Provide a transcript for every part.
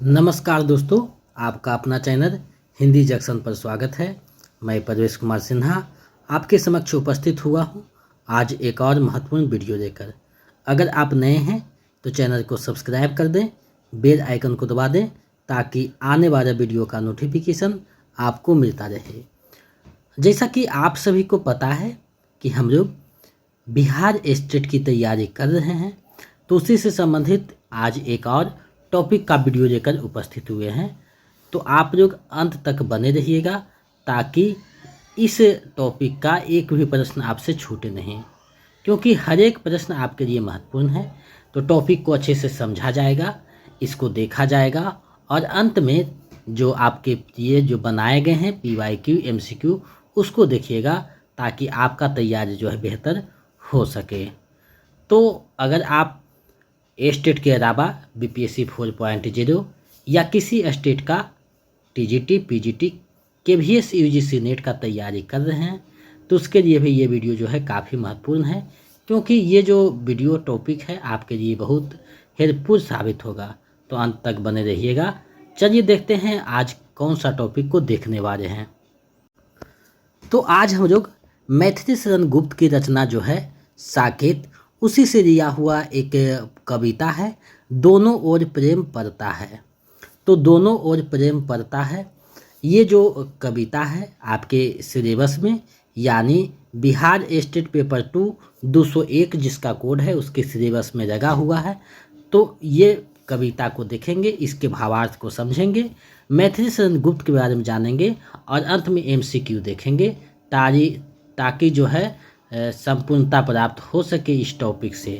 नमस्कार दोस्तों, आपका अपना चैनल हिंदी जंक्शन पर स्वागत है। मैं परवेश कुमार सिन्हा आपके समक्ष उपस्थित हुआ हूँ आज एक और महत्वपूर्ण वीडियो लेकर। अगर आप नए हैं तो चैनल को सब्सक्राइब कर दें, बेल आइकन को दबा दें ताकि आने वाला वीडियो का नोटिफिकेशन आपको मिलता रहे। जैसा कि आप सभी को पता है कि हम लोग बिहार स्टेट की तैयारी कर रहे हैं, तो उसी से संबंधित आज एक और टॉपिक का वीडियो लेकर उपस्थित हुए हैं। तो आप लोग अंत तक बने रहिएगा ताकि इस टॉपिक का एक भी प्रश्न आपसे छूटे नहीं, क्योंकि हर एक प्रश्न आपके लिए महत्वपूर्ण है। तो टॉपिक को अच्छे से समझा जाएगा, इसको देखा जाएगा और अंत में जो आपके लिए जो बनाए गए हैं PYQ MCQ उसको देखिएगा ताकि आपका तैयारी जो है बेहतर हो सके। तो अगर आप स्टेट के अलावा BPSC 4.0 या किसी स्टेट का TGT PGT KVS UGC net का तैयारी कर रहे हैं तो उसके लिए भी ये वीडियो जो है काफ़ी महत्वपूर्ण है, क्योंकि ये जो वीडियो टॉपिक है आपके लिए बहुत हेल्पफुल साबित होगा। तो अंत तक बने रहिएगा। चलिए देखते हैं आज कौन सा टॉपिक को देखने वाले हैं। तो आज हम लोग मैथिली शरण गुप्त की रचना जो है साकेत, उसी से लिया हुआ एक कविता है, दोनों ओर प्रेम पड़ता है। तो दोनों ओर प्रेम पड़ता है, ये जो कविता है आपके सिलेबस में यानी बिहार स्टेट पेपर 2 201 जिसका कोड है उसके सिलेबस में लगा हुआ है। तो ये कविता को देखेंगे, इसके भावार्थ को समझेंगे, मैथिली शरण गुप्त के बारे में जानेंगे और अंत में MCQ देखेंगे ताकि जो है संपूर्णता प्राप्त हो सके इस टॉपिक से।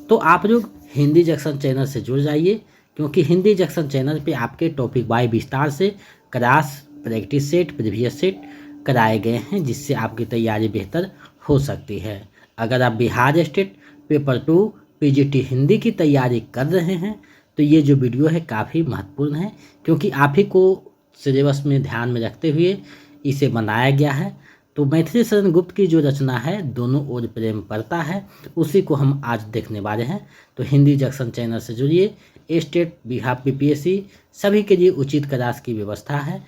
तो आप लोग हिंदी जंक्शन चैनल से जुड़ जाइए, क्योंकि हिंदी जंक्शन चैनल पे आपके टॉपिक बाय विस्तार से class, practice set, previous set कराए गए हैं, जिससे आपकी तैयारी बेहतर हो सकती है। अगर आप Bihar state paper 2 PGT Hindi की तैयारी कर रहे हैं तो ये जो वीडियो है काफ़ी महत्वपूर्ण है, क्योंकि आप ही को सिलेबस में ध्यान में रखते हुए इसे बनाया गया है। तो मैथिली शरण गुप्त की जो रचना है दोनों ओर प्रेम पड़ता है, उसी को हम आज देखने वाले हैं। तो हिंदी जंक्शन चैनल से जुड़िए। स्टेट, बिहार, BPSC सभी के लिए उचित क्लास की व्यवस्था है,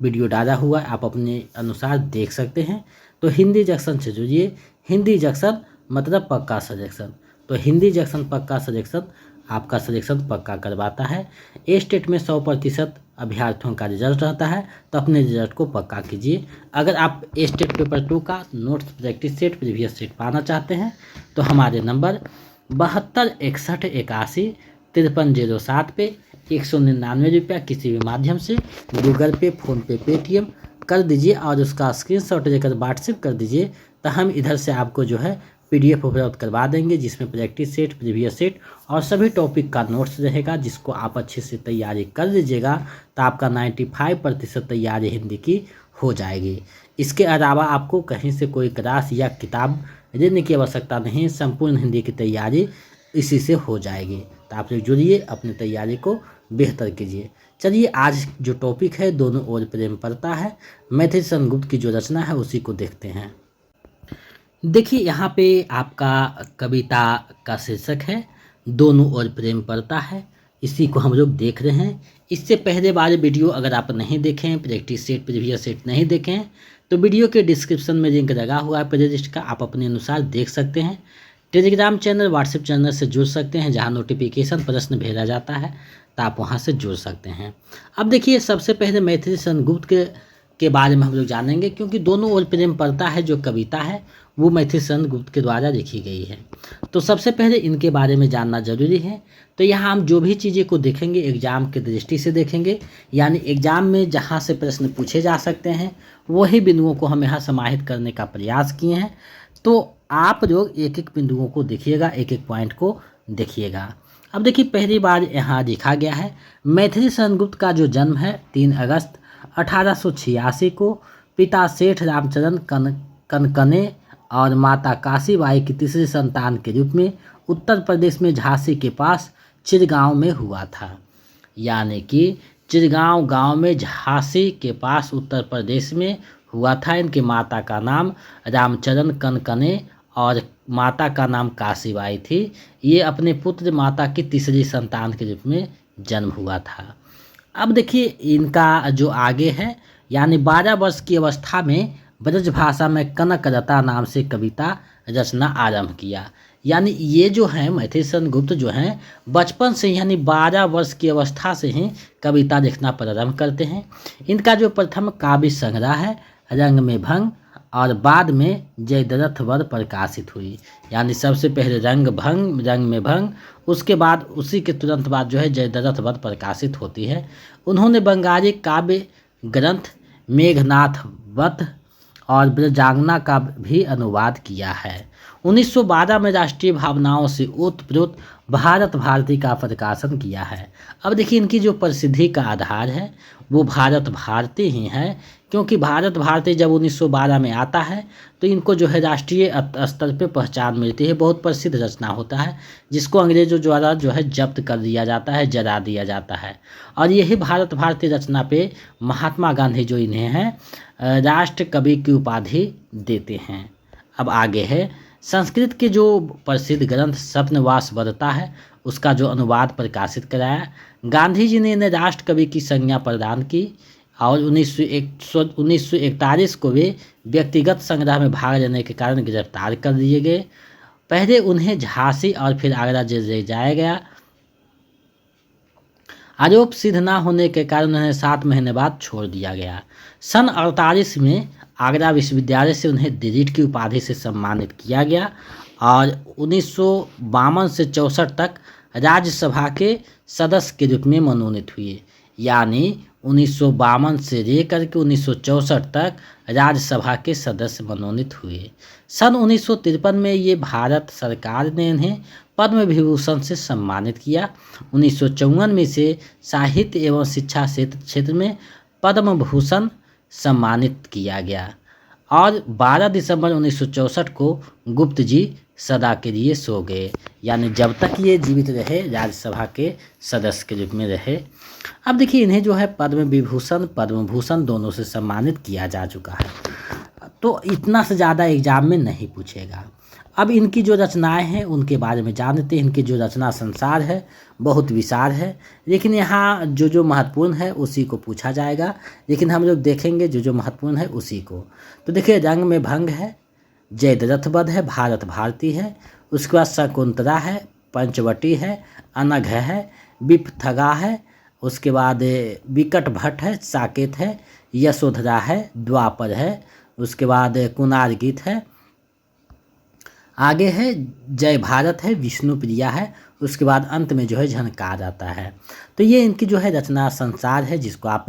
वीडियो डाला हुआ है, आप अपने अनुसार देख सकते हैं। तो हिंदी जंक्शन से जुड़िए। हिंदी जंक्शन मतलब पक्का सजेशन। तो हिंदी जंक्शन पक्का सजेशन आपका सिलेक्शन पक्का करवाता है। स्टेट में 100% अभ्यर्थियों का रिजल्ट रहता है, तो अपने रिजल्ट को पक्का कीजिए। अगर आप स्टेट पेपर 2 का notes, practice set, previous set पाना चाहते हैं तो हमारे नंबर 72 61 81 53 07 पे 199 रुपया किसी भी माध्यम से गूगल पे, फ़ोनपे, पेटीएम कर दीजिए और उसका स्क्रीनशॉट लेकर व्हाट्सएप कर दीजिए। तो हम इधर से आपको जो है PDF उपलब्ध करवा देंगे, जिसमें प्रैक्टिस सेट, प्रीवियस सेट और सभी टॉपिक का नोट्स रहेगा, जिसको आप अच्छे से तैयारी कर लीजिएगा तो आपका 95% तैयारी हिंदी की हो जाएगी। इसके अलावा आपको कहीं से कोई क्लास या किताब लेने की आवश्यकता नहीं, संपूर्ण हिंदी की तैयारी इसी से हो जाएगी। तो आप लोग जुड़िए, अपनी तैयारी को बेहतर कीजिए। चलिए आज जो टॉपिक है दोनों ओर प्रेम पड़ता है, मैथिली शरण गुप्त की जो रचना है उसी को देखते हैं। देखिए यहाँ पे आपका कविता का शीर्षक है दोनों ओर प्रेम पड़ता है, इसी को हम लोग देख रहे हैं। इससे पहले वाले वीडियो अगर आप नहीं देखें, प्रैक्टिस सेट, प्रीवियस सेट नहीं देखें, तो वीडियो के डिस्क्रिप्शन में लिंक लगा हुआ है प्लेलिस्ट का, आप अपने अनुसार देख सकते हैं। टेलीग्राम चैनल, व्हाट्सएप चैनल से जुड़ सकते हैं, जहाँ नोटिफिकेशन प्रश्न भेजा जाता है तो आप वहाँ से जुड़ सकते हैं। अब देखिए सबसे पहले मैथिली शरण गुप्त के बारे में हम लोग जानेंगे, क्योंकि दोनों ओर प्रेम पड़ता है जो कविता है वो मैथिली शरण गुप्त के द्वारा लिखी गई है। तो सबसे पहले इनके बारे में जानना जरूरी है। तो यहाँ हम जो भी चीज़ें को देखेंगे एग्जाम की दृष्टि से देखेंगे, यानी एग्जाम में जहाँ से प्रश्न पूछे जा सकते हैं वही बिंदुओं को हम यहाँ समाहित करने का प्रयास किए हैं। तो आप लोग एक एक बिंदुओं को देखिएगा, एक एक पॉइंट को देखिएगा। अब देखिए पहली बार यहाँ लिखा गया है मैथिली शरण गुप्त का जो जन्म है 3 अगस्त 1886 को पिता सेठ रामचरण कनकने और माता काशीबाई की तीसरी संतान के रूप में उत्तर प्रदेश में झांसी के पास चिरगांव में हुआ था। यानी कि चिरगांव गांव में झांसी के पास उत्तर प्रदेश में हुआ था। इनके माता का नाम रामचरण कनकने और माता का नाम काशीबाई थी। ये अपने पुत्र माता की तीसरी संतान के रूप में जन्म हुआ था। अब देखिए इनका जो आगे है, यानी 12 वर्ष की अवस्था में ब्रज भाषा में कनकलता नाम से कविता रचना आरंभ किया। यानी ये जो हैं मैथिलीशरण गुप्त जो हैं बचपन से यानी 12 वर्ष की अवस्था से ही कविता लिखना प्रारंभ करते हैं। इनका जो प्रथम काव्य संग्रह है रंग में भंग और बाद में जयद्रथ वध प्रकाशित हुई। यानी सबसे पहले रंग में भंग, उसके बाद उसी के तुरंत बाद जो है जयद्रथ वध प्रकाशित होती है। उन्होंने बंगाली काव्य ग्रंथ मेघनाथ वध और ब्रजांगना का भी अनुवाद किया है। 1912 में राष्ट्रीय भावनाओं से ओतप्रोत भारत भारती का प्रकाशन किया है। अब देखिए इनकी जो प्रसिद्धि का आधार है वो भारत भारती ही है, क्योंकि भारत भारती जब 1912 में आता है तो इनको जो है राष्ट्रीय स्तर पे पहचान मिलती है। बहुत प्रसिद्ध रचना होता है जिसको अंग्रेजों द्वारा जो है जब्त कर दिया जाता है, जला दिया जाता है। और यही भारत भारती रचना पे महात्मा गांधी जो इन्हें हैं राष्ट्र कवि की उपाधि देते हैं। अब आगे है संस्कृत के जो प्रसिद्ध ग्रंथ स्वप्नवास वरता है उसका जो अनुवाद प्रकाशित कराया। गांधी जी ने इन्हें राष्ट्र कवि की संज्ञा प्रदान की और 1941 को वे व्यक्तिगत संग्रह में भाग लेने के कारण गिरफ्तार कर दिए गए। पहले उन्हें झांसी और फिर आगरा जेल ले जाया गया। आरोप सिद्ध न होने के कारण उन्हें 7 महीने बाद छोड़ दिया गया। सन 48 में आगरा विश्वविद्यालय से उन्हें डिलीट की उपाधि से सम्मानित किया गया और 1952 से 64 तक राज्यसभा के सदस्य के रूप में मनोनीत हुए। यानी 1952 से लेकर के 1964 तक राज्यसभा के सदस्य मनोनीत हुए। सन 1953 में ये भारत सरकार ने इन्हें पद्म विभूषण से सम्मानित किया। 1954 में से साहित्य एवं शिक्षा क्षेत्र में पद्म भूषण सम्मानित किया गया और 12 दिसंबर 1964 को गुप्त जी सदा के लिए सो गए। यानी जब तक ये जीवित रहे राज्यसभा के सदस्य के रूप में रहे। अब देखिए इन्हें जो है पद्म विभूषण पद्म भूषण दोनों से सम्मानित किया जा चुका है, तो इतना से ज़्यादा एग्जाम में नहीं पूछेगा। अब इनकी जो रचनाएं हैं उनके बारे में जानते हैं। इनकी जो रचना संसार है बहुत विशाल है, लेकिन यहाँ जो महत्वपूर्ण है उसी को पूछा जाएगा। लेकिन हम लोग देखेंगे जो महत्वपूर्ण है उसी को। तो देखिए रंग में भंग है, जयद्रथ वध है, भारत भारती है, उसके बाद शकुंतला है, पंचवटी है, अनघ है, विपथगा है, उसके बाद विकट भट्ट है, साकेत है, यशोधरा है, द्वापर है, उसके बाद कुनार गीत है, आगे है जय भारत है, विष्णु प्रिया है, उसके बाद अंत में जो है झनकार आता है। तो ये इनकी जो है रचना संसार है जिसको आप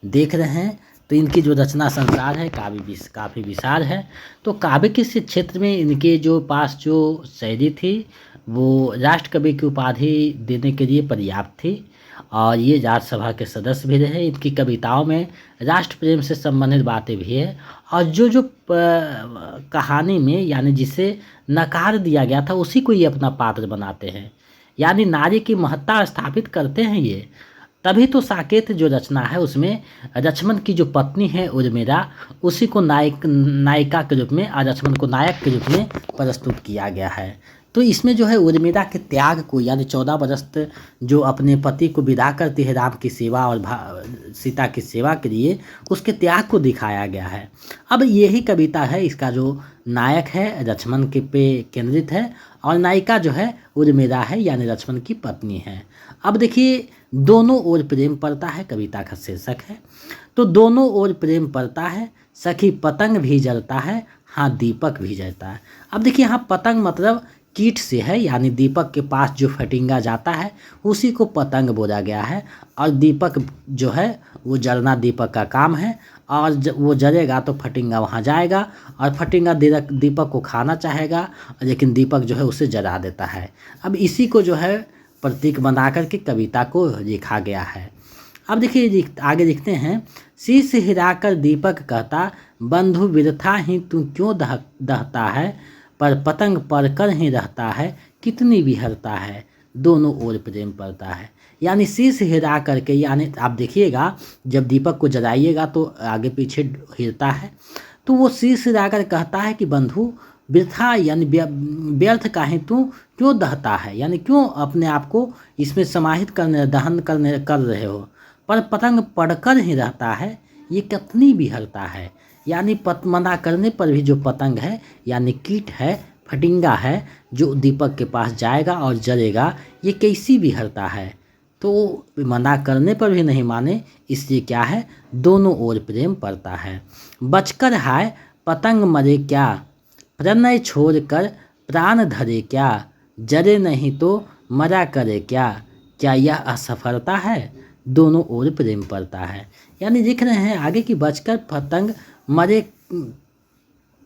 देख रहे हैं। तो इनकी जो रचना संसार है काफ़ी विशाल है। तो काव्य के क्षेत्र में इनके जो पास जो शैली थी वो राष्ट्र कवि की उपाधि देने के लिए पर्याप्त थी और ये राज्यसभा के सदस्य भी रहे। इनकी कविताओं में राष्ट्र प्रेम से संबंधित बातें भी है और जो कहानी में यानी जिसे नकार दिया गया था उसी को ये अपना पात्र बनाते हैं। यानी नारी की महत्ता स्थापित करते हैं ये। तभी तो साकेत जो रचना है उसमें लक्ष्मण की जो पत्नी है उर्मिला उसी को नायिका के रूप में और लक्ष्मण को नायक के रूप में प्रस्तुत किया गया है। तो इसमें जो है उर्मिला के त्याग को यानी 14 वर्ष जो अपने पति को विदा करती है राम की सेवा और सीता की सेवा के लिए, उसके त्याग को दिखाया गया है। अब यही कविता है, इसका जो नायक है लक्ष्मण के पे केंद्रित है और नायिका जो है उर्मिला है यानी लक्ष्मण की पत्नी है। अब देखिए दोनों ओर प्रेम पड़ता है, कविता का शीर्षक है। तो दोनों ओर प्रेम पड़ता है, सखी पतंग भी जलता है, हाँ दीपक भी जलता है। अब देखिए यहाँ पतंग मतलब कीट से है, यानी दीपक के पास जो फटिंगा जाता है उसी को पतंग बोला गया है और दीपक जो है वो जलना दीपक का काम है और वो जलेगा तो फटिंगा वहाँ जाएगा और फटिंगा दीपक को खाना चाहेगा लेकिन दीपक जो है उसे जला देता है। अब इसी को जो है प्रतीक बना करके कविता को लिखा गया है। अब देखिए आगे लिखते हैं, शीश हिलाकर दीपक कहता बंधु विरथा ही तू क्यों दहता है, पर पतंग पर कर ही रहता है कितनी विहरता है, दोनों ओर प्रेम पड़ता है। यानी शीश हिला करके, यानी आप देखिएगा जब दीपक को जलाइएगा तो आगे पीछे हिलता है, तो वो शीश हिला कर कहता है कि बंधु वृथा यानी व्यर्थ काहे तू क्यों दहता है, यानी क्यों अपने आप को इसमें समाहित कर रहे हो, पर पतंग पढ़कर ही रहता है, ये कितनी विहरता है। यानी मना करने पर भी जो पतंग है यानी कीट है, फटिंगा है, जो दीपक के पास जाएगा और जलेगा, ये कैसी विहरता है। तो मना करने पर भी नहीं माने, इसलिए क्या है, दोनों ओर प्रेम पड़ता है। बचकर हाय पतंग मरे क्या, प्रणय छोड़कर प्राण धरे क्या, जरे नहीं तो मरा करे क्या, क्या यह असफलता है, दोनों ओर प्रेम पड़ता है। यानी लिख रहे हैं आगे कि बचकर पतंग मरे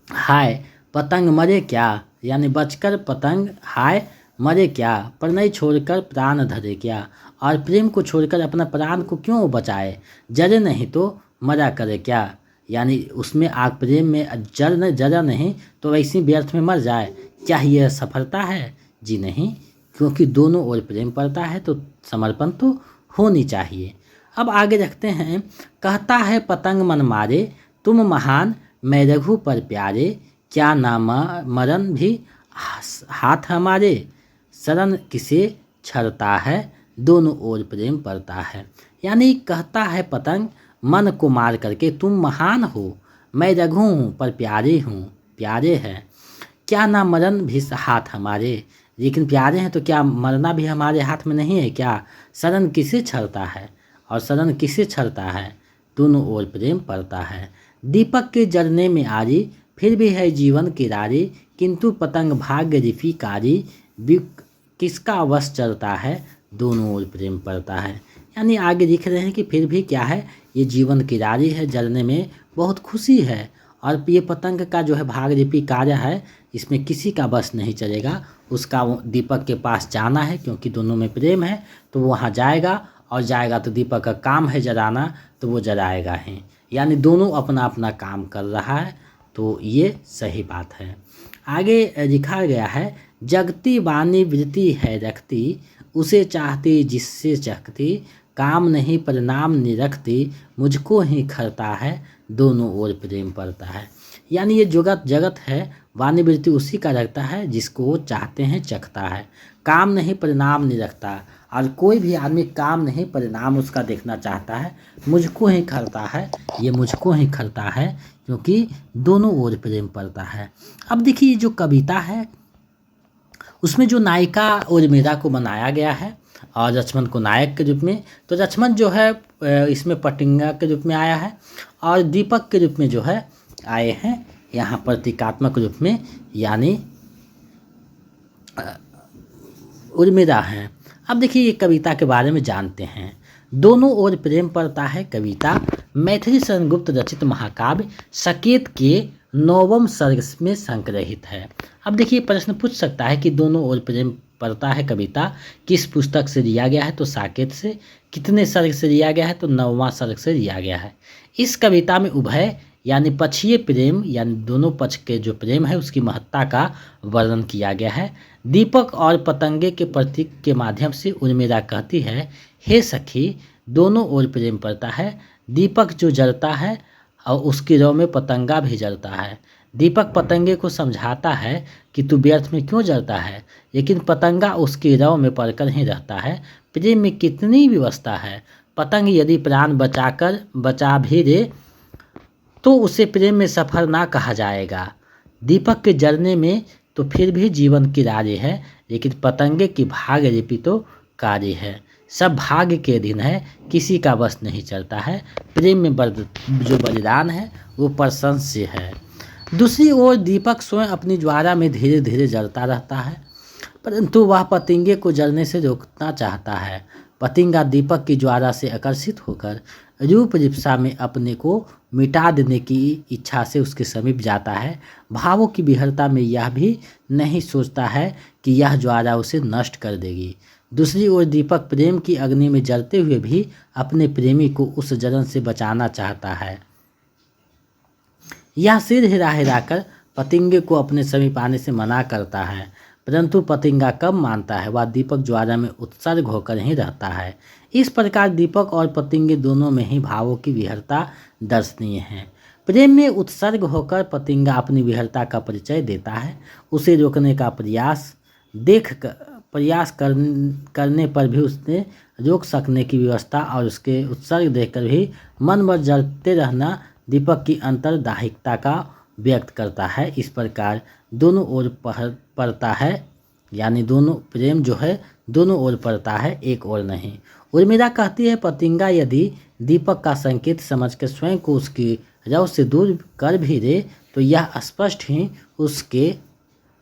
हाय पतंग मरे क्या, यानी बचकर पतंग हाय मरे क्या, प्रणय छोड़कर प्राण धरे क्या, और प्रेम को छोड़कर अपना प्राण को क्यों बचाए, जरे नहीं तो मरा करे क्या, यानी उसमें आग प्रेम में जरा नहीं तो वैसी व्यर्थ में मर जाए, क्या यह सफलता है, जी नहीं, क्योंकि दोनों ओर प्रेम पड़ता है तो समर्पण तो होनी चाहिए। अब आगे रखते हैं, कहता है पतंग मन मारे, तुम महान मैं रघु पर प्यारे, क्या ना मरण भी हाथ हमारे, शरण किसे छड़ता है, दोनों ओर प्रेम पड़ता है। यानी कहता है पतंग मन को मार करके, तुम महान हो मैं रघु हूँ पर प्यारे हैं, क्या ना मरण भी हाथ हमारे, लेकिन प्यारे हैं तो क्या मरना भी हमारे हाथ में नहीं है क्या, शरण किसे छड़ता है, और शरण किसे छड़ता है, दोनों ओर प्रेम पड़ता है। दीपक के जलने में आरी, फिर भी है जीवन किरारी, किंतु पतंग भाग्य रिफिकारी, किसका वश चलता है, दोनों ओर प्रेम पड़ता है। यानी आगे लिख रहे हैं कि फिर भी क्या है, ये जीवन किरारी है, जलने में बहुत खुशी है, और ये पतंग का जो है भाग्यरूपी कार्य है, इसमें किसी का बस नहीं चलेगा, उसका दीपक के पास जाना है, क्योंकि दोनों में प्रेम है तो वो वहाँ जाएगा, और जाएगा तो दीपक का काम है जलाना तो वो जलाएगा ही। यानी दोनों अपना अपना काम कर रहा है, तो ये सही बात है। आगे लिखा गया है, जगती वाणी वृत्ति है रखती, उसे चाहती जिससे चखती, काम नहीं परिणाम निरखती, मुझको ही खरता है, दोनों ओर प्रेम पड़ता है। यानी ये जगत है, वाणी वृत्ति उसी का रखता है जिसको वो चाहते हैं चखता है, काम नहीं परिणाम नहीं रखता, और कोई भी आदमी काम नहीं परिणाम उसका देखना चाहता है, मुझको ही खरता है, ये मुझको ही खरता है, क्योंकि दोनों ओर प्रेम पड़ता है। अब देखिए जो कविता है उसमें जो नायिका उर्मिला को बनाया गया है और लक्ष्मण को नायक के रूप में, तो लक्ष्मण जो है इसमें पटिंगा के रूप में आया है, और दीपक के रूप में जो है आए हैं यहाँ प्रतीकात्मक रूप में, यानी उर्मिला हैं। अब देखिए ये कविता के बारे में जानते हैं। दोनों ओर प्रेम पड़ता है कविता मैथिली शरण गुप्त रचित महाकाव्य सकेत के 9वें सर्ग में संग्रहित है। अब देखिए प्रश्न पूछ सकता है कि दोनों ओर प्रेम पड़ता है कविता किस पुस्तक से लिया गया है, तो साकेत से। कितने सर्ग से लिया गया है, तो 9वां सर्ग से लिया गया है। इस कविता में उभय यानी पक्षीय प्रेम यानी दोनों पक्ष के जो प्रेम है उसकी महत्ता का वर्णन किया गया है। दीपक और पतंगे के प्रतीक के माध्यम से उर्मिला कहती है, हे सखी दोनों ओर प्रेम पड़ता है, दीपक जो जलता है और उसकी रौ में पतंगा भी जलता है। दीपक पतंगे को समझाता है कि तू व्यर्थ में क्यों जलता है, लेकिन पतंगा उसकी रौ में पड़कर ही रहता है। प्रेम में कितनी व्यवस्था है, पतंग यदि प्राण बचा भी दे तो उसे प्रेम में सफल ना कहा जाएगा। दीपक के जलने में तो फिर भी जीवन किरारे है, लेकिन पतंगे की भाग्य लिपि तो कार्य है। सब भाग्य के अधीन है, किसी का बस नहीं चलता है। प्रेम में जो बलिदान है वो प्रशंस्य है। दूसरी ओर दीपक स्वयं अपनी ज्वाला में धीरे धीरे जलता रहता है, परंतु वह पतंगे को जलने से रोकना चाहता है। पतंगा दीपक की ज्वाला से आकर्षित होकर रूप रिप्सा में अपने को मिटा देने की इच्छा से उसके समीप जाता है। भावों की विहरता में यह भी नहीं सोचता है कि यह ज्वाला उसे नष्ट कर देगी। दूसरी ओर दीपक प्रेम की अग्नि में जलते हुए भी अपने प्रेमी को उस जलन से बचाना चाहता है। यह सिर हिला हिलाकर पतंगे को अपने समीप आने से मना करता है, परंतु पतंगा कब मानता है, वह दीपक ज्वाला में उत्सर्ग होकर ही रहता है। इस प्रकार दीपक और पतंगे दोनों में ही भावों की विहरता दर्शनीय है। प्रेम में उत्सर्ग होकर पतंगा अपनी विहरता का परिचय देता है। उसे रोकने का प्रयास देख प्रयास करने पर भी उसने रोक सकने की व्यवस्था और उसके उत्सर्ग देखकर भी मन भर जलते रहना दीपक की अंतर्दाहिकता का व्यक्त करता है। इस प्रकार दोनों ओर पड़ता है, यानी दोनों प्रेम जो है दोनों ओर पड़ता है, एक ओर नहीं। उर्मिला कहती है, पतिंगा यदि दीपक का संकेत समझकर स्वयं को उसकी रव से दूर कर भी दे तो यह स्पष्ट ही उसके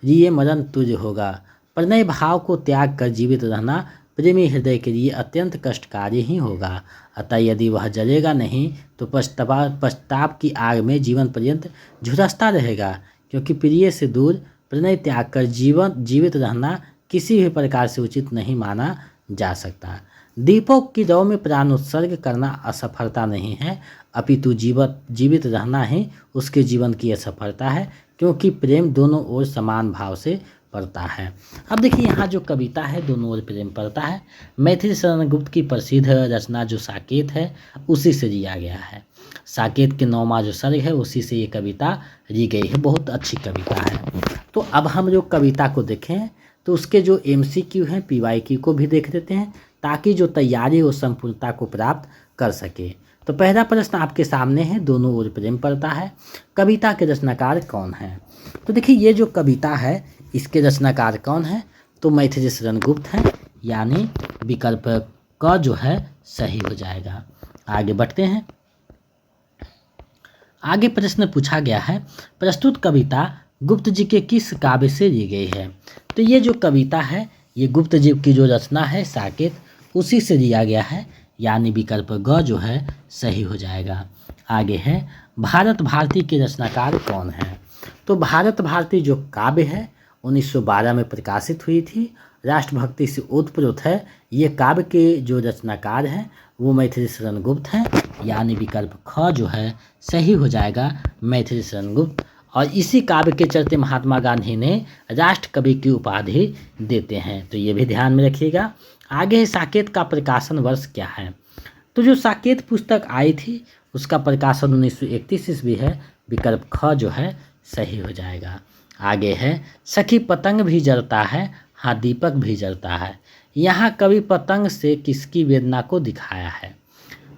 लिए मरण तुल्य होगा। प्रणय भाव को त्याग कर जीवित रहना प्रेमी हृदय के लिए अत्यंत कष्टकारी ही होगा। अतः यदि वह जलेगा नहीं तो पश्चाताप की आग में जीवन पर्यंत झुलसता रहेगा, क्योंकि प्रिय से दूर प्रणय त्याग कर जीवित रहना किसी भी प्रकार से उचित नहीं माना जा सकता। दीपक की रव में प्राण उत्सर्ग करना असफलता नहीं है, अपितु जीवित रहना ही उसके जीवन की असफलता है, क्योंकि प्रेम दोनों ओर समान भाव से पड़ता है। अब देखिए यहाँ जो कविता है दोनों ओर प्रेम पड़ता है, मैथिली शरण गुप्त की प्रसिद्ध रचना जो साकेत है उसी से लिया गया है। साकेत के 9वां जो सर्ग है उसी से ये कविता ली गई है, बहुत अच्छी कविता है। तो अब हम जो कविता को देखें तो उसके जो MCQ हैं PYQ को भी देख लेते हैं, ताकि जो तैयारी वो संपूर्णता को प्राप्त कर सके। तो पहला प्रश्न आपके सामने है, दोनों ओर प्रेम पड़ता है, कविता के रचनाकार कौन है? तो देखिए ये जो कविता है इसके रचनाकार कौन है? तो मैथिली शरण गुप्त हैं, यानी विकल्प क जो है सही हो जाएगा। आगे बढ़ते हैं। आगे प्रश्न पूछा गया है, प्रस्तुत कविता गुप्त जी के किस काव्य से ली गई है? तो ये जो कविता है ये गुप्त जी की जो रचना है साकेत उसी से लिया गया है, यानी विकल्प ग जो है सही हो जाएगा। आगे है, भारत भारती के रचनाकार कौन है? तो भारत भारती जो काव्य है 1912 में प्रकाशित हुई थी, राष्ट्रभक्ति से ओतप्रोत है। ये काव्य के जो रचनाकार हैं वो मैथिली शरण गुप्त हैं, यानी विकल्प ख जो है सही हो जाएगा, मैथिली शरण गुप्त। और इसी काव्य के चलते महात्मा गांधी ने राष्ट्र कवि की उपाधि देते हैं, तो ये भी ध्यान में रखिएगा। आगे है, साकेत का प्रकाशन वर्ष क्या है? तो जो साकेत पुस्तक आई थी उसका प्रकाशन 1931 ईस्वी है, विकल्प ख जो है सही हो जाएगा। आगे है, सखी पतंग भी जलता है, हाँ दीपक भी जलता है। यहाँ कवि पतंग से किसकी वेदना को दिखाया है?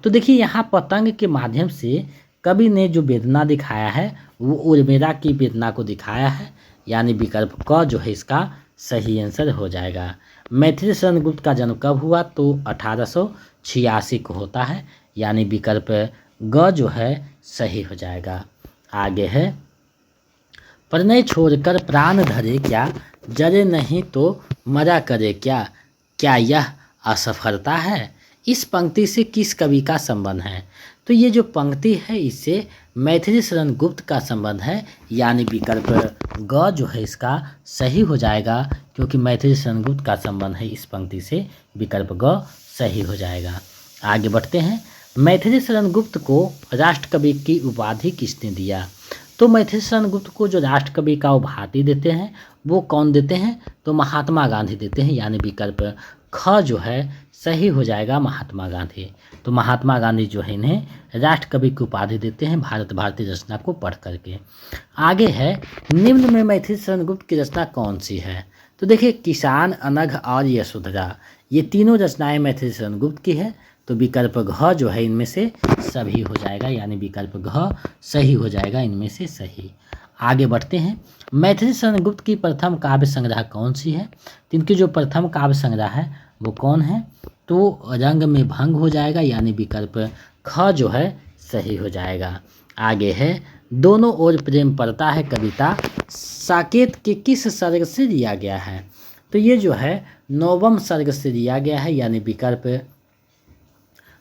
तो देखिए यहाँ पतंग के माध्यम से कवि ने जो वेदना दिखाया है वो उर्मिला की वेदना को दिखाया है, यानी विकल्प क जो है इसका सही आंसर हो जाएगा। मैथिली शरण गुप्त का जन्म कब हुआ? तो 1886 को होता है, यानी विकल्प ग जो है सही हो जाएगा। आगे है, प्रणय छोड़कर प्राण धरे क्या, जरे नहीं तो मरा करे क्या, क्या यह असफलता है? इस पंक्ति से किस कवि का संबंध है? तो ये जो पंक्ति है इससे मैथिली शरण गुप्त का संबंध है, यानी विकल्प ग जो है इसका सही हो जाएगा, क्योंकि मैथिली शरण गुप्त का संबंध है इस पंक्ति से, विकल्प ग सही हो जाएगा। आगे बढ़ते हैं, मैथिली शरण गुप्त को राष्ट्रकवि की उपाधि किसने दिया? तो मैथिली शरण गुप्त को जो राष्ट्रकवि का उपाधि देते हैं वो कौन देते हैं? तो महात्मा गांधी देते हैं, यानी विकल्प ख जो है सही हो जाएगा, महात्मा गांधी। तो महात्मा गांधी जो है इन्हें राष्ट्रकवि की उपाधि देते हैं भारत भारती रचना को पढ़ करके। आगे है, निम्न में मैथिली शरण गुप्त की रचना कौन सी है? तो देखिए किसान, अनघ और यशोधरा, ये तीनों रचनाएं मैथिली शरण गुप्त की है, तो विकल्प घ जो है इनमें से सभी हो जाएगा, यानी विकल्प घ सही हो जाएगा, इनमें से सही। आगे बढ़ते हैं, मैथिली शरण गुप्त की प्रथम काव्य संग्रह कौन सी है? तो इनकी जो प्रथम काव्य संग्रह है वो कौन है? तो रंग में भंग हो जाएगा, यानी विकल्प ख जो है सही हो जाएगा। आगे है, दोनों ओर प्रेम पड़ता है कविता साकेत के किस सर्ग से लिया गया है? तो ये जो है 9वें सर्ग से लिया गया है, यानी विकल्प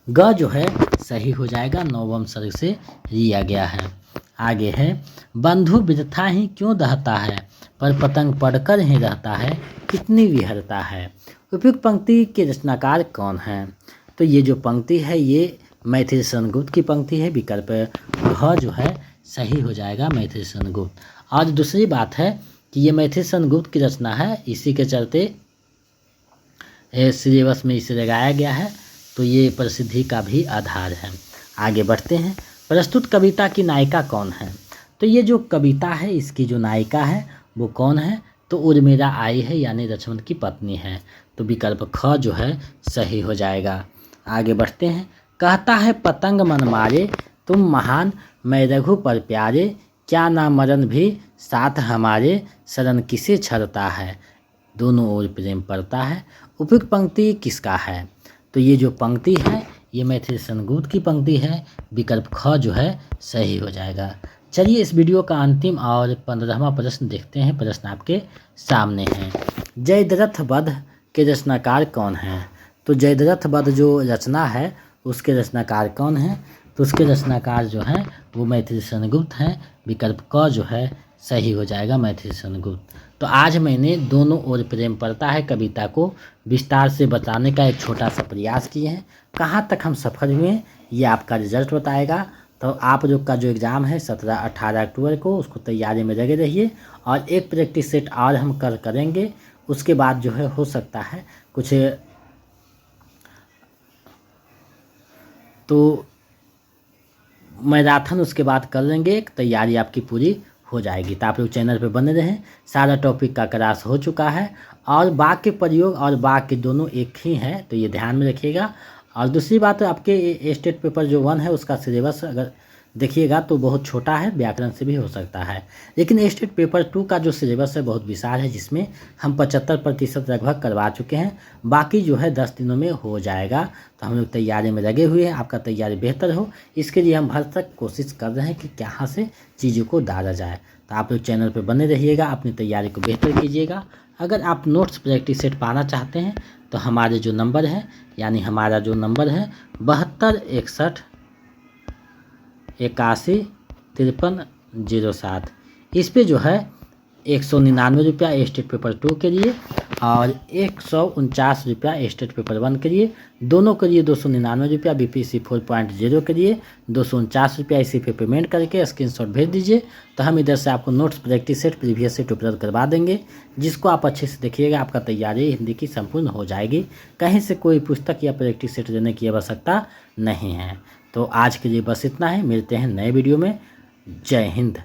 ग जो है सही हो जाएगा, 9वें सर्ग से लिया गया है। आगे है, बंधु बिरथा ही क्यों दहता है, पर पतंग पढ़कर ही रहता है, कितनी विहरता है। उपयुक्त पंक्ति के रचनाकार कौन है? तो ये जो पंक्ति है ये मैथिली शरण गुप्त की पंक्ति है, विकल्प घ जो है सही हो जाएगा, मैथिली शरण गुप्त। आज दूसरी बात है कि ये मैथिली शरण गुप्त की रचना है, इसी के चलते सिलेबस में इसे लगाया गया है, तो ये प्रसिद्धि का भी आधार है। आगे बढ़ते हैं, प्रस्तुत कविता की नायिका कौन है? तो ये जो कविता है इसकी जो नायिका है वो कौन है? तो तो उर्मिला आई है यानी लक्ष्मण की पत्नी है। तो विकल्प ख जो है सही हो जाएगा। आगे बढ़ते हैं। कहता है पतंग मन मारे तुम महान मैं रघु पर प्यारे, क्या ना मरण भी साथ हमारे शरण किसे छड़ता है, दोनों ओर प्रेम पड़ता है। उपयुक्त पंक्ति किसका है? तो ये जो पंक्ति है ये मैथिली संगीत की पंक्ति है। विकल्प ख जो है सही हो जाएगा। चलिए इस वीडियो का अंतिम और 15वां प्रश्न देखते हैं। प्रश्न आपके सामने है। जयद्रथ वध के रचनाकार कौन हैं? तो जयद्रथ वध जो रचना है उसके रचनाकार कौन हैं? तो उसके रचनाकार जो हैं वो मैथिली संगीत हैं। विकल्प क जो है सही हो जाएगा, मैथिली संगीत। तो आज मैंने दोनों ओर प्रेम पड़ता है कविता को विस्तार से बताने का एक छोटा सा प्रयास किए हैं। कहाँ तक हम सफल हुए हैं ये आपका रिजल्ट बताएगा। तो आप लोग का जो एग्ज़ाम है 17-18 अक्टूबर को, उसको तैयारी में लगे रहिए। और एक प्रैक्टिस सेट और हम करेंगे। उसके बाद जो है हो सकता है कुछ तो मैराथन उसके बाद कर लेंगे, तैयारी आपकी पूरी हो जाएगी। तो आप लोग चैनल पे बने रहें। सारा टॉपिक का क्लास हो चुका है और बाग के प्रयोग और बाग के दोनों एक ही हैं, तो ये ध्यान में रखिएगा। और दूसरी बात आपके स्टेट पेपर जो 1 है उसका सिलेबस अगर देखिएगा तो बहुत छोटा है, व्याकरण से भी हो सकता है। लेकिन स्टेट पेपर 2 का जो सिलेबस है बहुत विशाल है, जिसमें हम 75% लगभग करवा चुके हैं। बाकी जो है 10 दिनों में हो जाएगा। तो हम लोग तैयारी में लगे हुए हैं। आपका तैयारी बेहतर हो इसके लिए हम हर तक कोशिश कर रहे हैं कि कहाँ से चीज़ों को डाला जाए। तो आप लोग चैनल पर बने रहिएगा, अपनी तैयारी को बेहतर कीजिएगा। अगर आप नोट्स प्रैक्टिस सेट पाना चाहते हैं तो हमारे जो नंबर है यानी हमारा जो नंबर है 72 61 81 53 07, इस पे जो है 199 रुपया स्टेट पेपर 2 के लिए और 149 रुपया स्टेट पेपर 1 के लिए। दोनों के लिए 299 रुपया, BPSC 4.0 के लिए 249 रुपया इसी पे पेमेंट करके स्क्रीनशॉट भेज दीजिए। तो हम इधर से आपको notes practice set previous set उपलब्ध करवा देंगे, जिसको आप अच्छे से देखिएगा। आपका तैयारी हिंदी की संपूर्ण हो जाएगी। कहीं से कोई पुस्तक या प्रैक्टिस सेट देने की आवश्यकता नहीं है। तो आज के लिए बस इतना है। मिलते हैं नए वीडियो में। जय हिंद।